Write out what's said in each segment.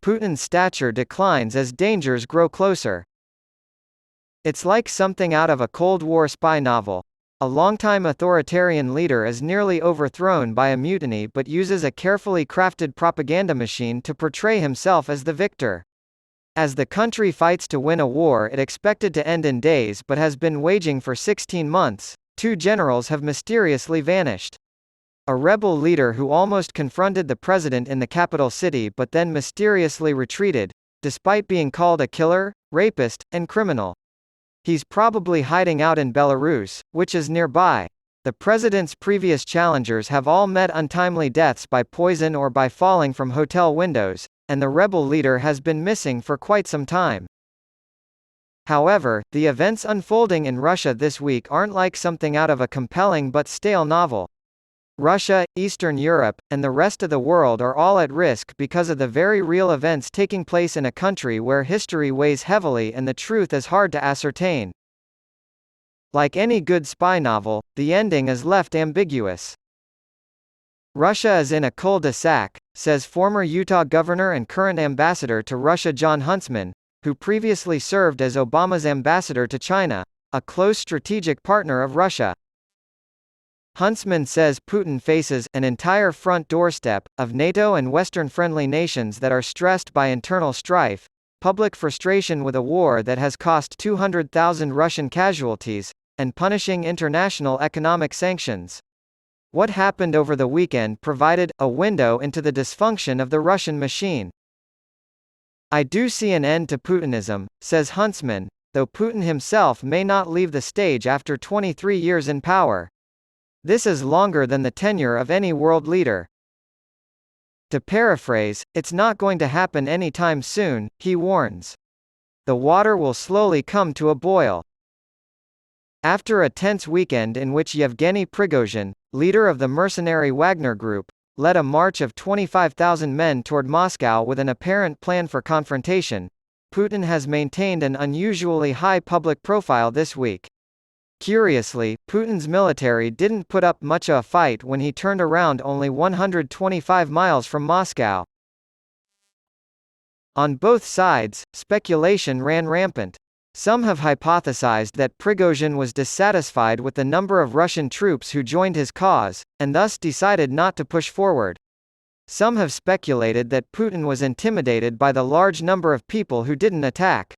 Putin's stature declines as dangers grow closer. It's like something out of a Cold War spy novel. A longtime authoritarian leader is nearly overthrown by a mutiny but uses a carefully crafted propaganda machine to portray himself as the victor. As the country fights to win a war it expected to end in days but has been waging for 16 months, two generals have mysteriously vanished. A rebel leader who almost confronted the president in the capital city but then mysteriously retreated, despite being called a killer, rapist, and criminal. He's probably hiding out in Belarus, which is nearby. The president's previous challengers have all met untimely deaths by poison or by falling from hotel windows, and the rebel leader has been missing for quite some time. However, the events unfolding in Russia this week aren't like something out of a compelling but stale novel. Russia, Eastern Europe, and the rest of the world are all at risk because of the very real events taking place in a country where history weighs heavily and the truth is hard to ascertain. Like any good spy novel, the ending is left ambiguous. Russia is in a cul-de-sac, says former Utah governor and current ambassador to Russia Jon Huntsman, who previously served as Obama's ambassador to China, a close strategic partner of Russia. Huntsman says Putin faces an entire front doorstep of NATO and Western-friendly nations that are stressed by internal strife, public frustration with a war that has cost 200,000 Russian casualties, and punishing international economic sanctions. What happened over the weekend provided a window into the dysfunction of the Russian machine. I do see an end to Putinism, says Huntsman, though Putin himself may not leave the stage after 23 years in power. This is longer than the tenure of any world leader. To paraphrase, it's not going to happen anytime soon, he warns. The water will slowly come to a boil. After a tense weekend in which Yevgeny Prigozhin, leader of the mercenary Wagner Group, led a march of 25,000 men toward Moscow with an apparent plan for confrontation, Putin has maintained an unusually high public profile this week. Curiously, Putin's military didn't put up much of a fight when he turned around only 125 miles from Moscow. On both sides, speculation ran rampant. Some have hypothesized that Prigozhin was dissatisfied with the number of Russian troops who joined his cause, and thus decided not to push forward. Some have speculated that Putin was intimidated by the large number of people who didn't attack.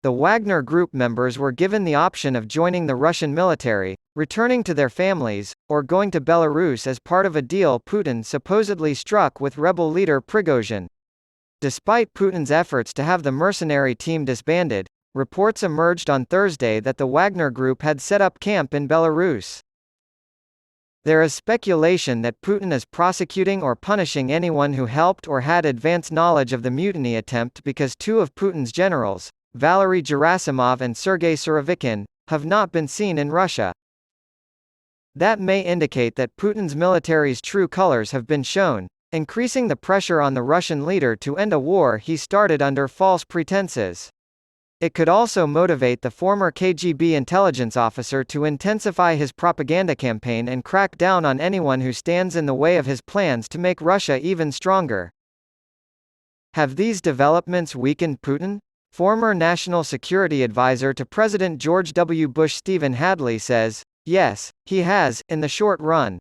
The Wagner Group members were given the option of joining the Russian military, returning to their families, or going to Belarus as part of a deal Putin supposedly struck with rebel leader Prigozhin. Despite Putin's efforts to have the mercenary team disbanded, reports emerged on Thursday that the Wagner Group had set up camp in Belarus. There is speculation that Putin is prosecuting or punishing anyone who helped or had advance knowledge of the mutiny attempt because two of Putin's generals, Valery Gerasimov and Sergei Surovikin, have not been seen in Russia. That may indicate that Putin's military's true colors have been shown, increasing the pressure on the Russian leader to end a war he started under false pretenses. It could also motivate the former KGB intelligence officer to intensify his propaganda campaign and crack down on anyone who stands in the way of his plans to make Russia even stronger. Have these developments weakened Putin? Former National Security Advisor to President George W. Bush Stephen Hadley says, yes, he has, in the short run.